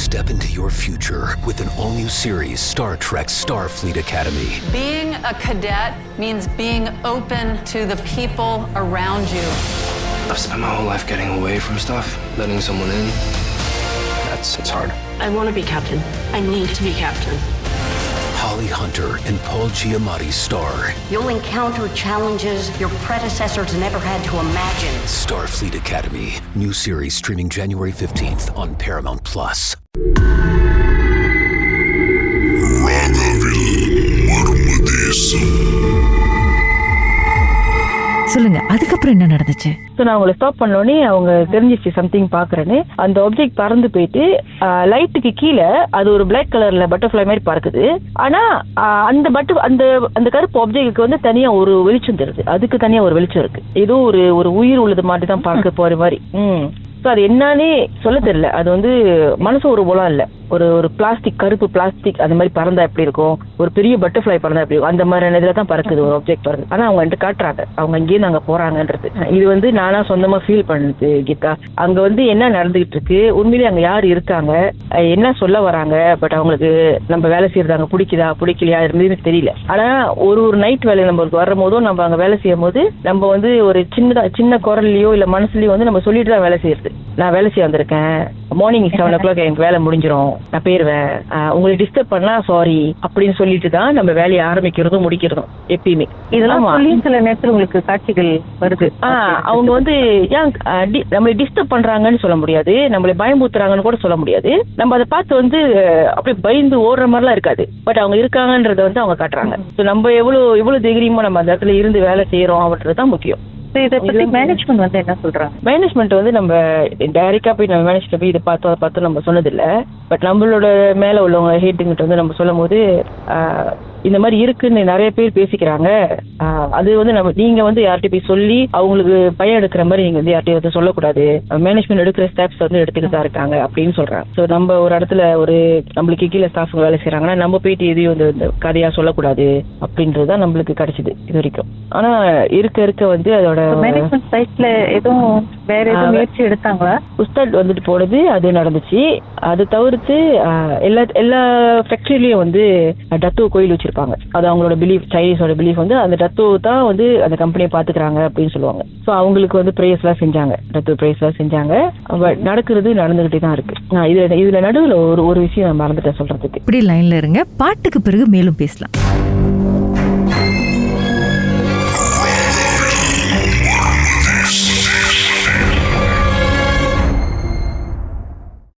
Step into your future with an all-new series, Star Trek Starfleet Academy. Being a cadet means being open to the people around you. I've spent my whole life getting away from stuff, letting someone in. It's hard. I want to be captain. I need to be captain. Holly Hunter and Paul Giamatti star. You'll encounter challenges your predecessors never had to imagine. Starfleet Academy. New series streaming January 15th on Paramount+. சொல்லுங்க, அதுக்கப்புறம் என்ன நடந்துச்சு? நான் அவங்களை stop பண்ணோடனே அவங்க தெரிஞ்சிச்சு something பாக்குறேன்னு. அந்த ஆப்ஜெக்ட் பறந்து போயிட்டு லைட்டுக்கு கீழே அது ஒரு பிளாக் கலர்ல பட்டர்ஃபிளை மாதிரி பறக்குது. ஆனா அந்த அந்த கருப்பு ஆப்ஜெக்டுக்கு வந்து தனியா ஒரு வெளிச்சம் தெரியுது. அதுக்கு தனியா ஒரு வெளிச்சம் இருக்கு. ஏதோ ஒரு உயிர் உள்ளது மாதிரி தான் பார்க்க போற மாதிரி. அது என்னன்னே சொல்ல தெரியல. அது வந்து மனசு ஒரு போலாம் இல்ல, ஒரு பிளாஸ்டிக், கருப்பு பிளாஸ்டிக் அந்த மாதிரி பறந்தா எப்படி இருக்கும், ஒரு பெரிய பட்டர்ஃபிளை பறந்தா எப்படி இருக்கும், அந்த மாதிரி இதுல தான் பறக்குது ஒரு ஆப்ஜெக்ட் பறந்து. ஆனா அவங்க என்கிட்ட காட்டுறாங்க அவங்க அங்கேயிருந்து அங்க போறாங்கன்றது. இது வந்து நானா சொந்தமா ஃபீல் பண்ணுது கீதா. அங்க வந்து என்ன நடந்துகிட்டு இருக்கு, உண்மையிலேயே அங்க யாரு இருக்காங்க, என்ன சொல்ல வராங்க, பட் அவங்களுக்கு நம்ம வேலை செய்யறது அங்க பிடிக்குதா பிடிக்கலையா இருந்ததுன்னு தெரியல. ஆனா ஒரு நைட் வேலை நம்மளுக்கு வரும் போதும் நம்ம அங்க வேலை செய்யும் போது நம்ம வந்து ஒரு சின்ன குரல்லையோ இல்ல மனசுலயோ வந்து நம்ம சொல்லிட்டு தான் வேலை செய்யறது. நான் வேலை செய்ய வந்திருக்கேன், மார்னிங் 7 o'clock எனக்கு வேலை முடிஞ்சிடும், நான் போயிருவேன், உங்களை டிஸ்டர்ப் பண்ணா சாரி அப்படின்னு சொல்லிட்டு தான் நம்ம வேலையை ஆரம்பிக்கிறதும் முடிக்கிறதும் எப்பயுமே. இதெல்லாம் சில நேரத்தில் உங்களுக்கு காட்சிகள் வருது. அவங்க வந்து ஏன் நம்மளை டிஸ்டர்ப் பண்றாங்கன்னு சொல்ல முடியாது, நம்மளை பயமுறுத்துறாங்கன்னு கூட சொல்ல முடியாது. நம்ம அதை பார்த்து வந்து அப்படியே பயந்து ஓடுற மாதிரிலாம் இருக்காது. பட் அவங்க இருக்காங்கன்றத வந்து அவங்க காட்டுறாங்க. நம்ம எவ்வளவு தைரியமா நம்ம அந்த இடத்துல இருந்து வேலை செய்யறோம் அப்படின்றதுதான் முக்கியம். மேனேஜ்மெண்ட் வந்து என்ன சொல்றாங்க? மேனேஜ்மெண்ட் வந்து நம்ம டைரக்டா போய் நம்ம மேனேஜ்மெண்ட் போய் இதை பார்த்து நம்ம சொன்னதில்ல. பட் நம்மளோட மேல உள்ளவங்க ஹெட்டுங்கிட்ட வந்து நம்ம சொல்லும் போது இந்த மாதிரி இருக்குன்னு நிறைய பேர் பேசிக்கிறாங்க. அது வந்து நீங்க வந்து யார்கிட்ட போய் சொல்லி அவங்களுக்கு பயம் எடுக்கிற மாதிரி நீங்க வந்து யார்கிட்ட வந்து சொல்லக்கூடாது. மேனேஜ்மெண்ட் எடுக்கிற ஸ்டெப்ஸ் வந்து எடுத்துக்கிட்டு தான் இருக்காங்க அப்படின்னு சொல்றாங்க. ஸோ நம்ம ஒரு இடத்துல நம்மளுக்கு கீழே ஸ்டாஃப் வேலை செய்யறாங்கன்னா நம்ம போயிட்டு எதையும் வந்து கதையா சொல்லக்கூடாது அப்படின்றதுதான் நம்மளுக்கு கிடைச்சது இது வரைக்கும். ஆனா இருக்க வந்து அதோட மேனேஜ்மெண்ட் சைட்ல எதுவும் வேற எதுவும் முயற்சி எடுத்தாங்களா? உஸ்தாத் வந்துட்டு போனது அது நடந்துச்சு. அது தவிர்த்து எல்லா ஃபேக்டரியிலயும் வந்து டத்து கோயில் வச்சிருப்பாங்க. அது அவங்களோட பிலீஃப், சைனீஸோட பிலீஃப் வந்து அந்த டத்து தான் வந்து அந்த கம்பெனியை பாத்துக்கிறாங்க அப்படின்னு சொல்லுவாங்க. ஸோ அவங்களுக்கு வந்து பிரேயர்ஸ் எல்லாம் செஞ்சாங்க, டத்து பிரேயர்ஸ் எல்லாம் செஞ்சாங்க. நடந்துகிட்டே தான் இருக்கு. இதுல நடுவில் ஒரு விஷயம் நான் மறந்துட்டேன் சொல்றதுக்கு. இப்படி லைன்ல இருங்க, பாட்டுக்கு பிறகு மேலும் பேசலாம்.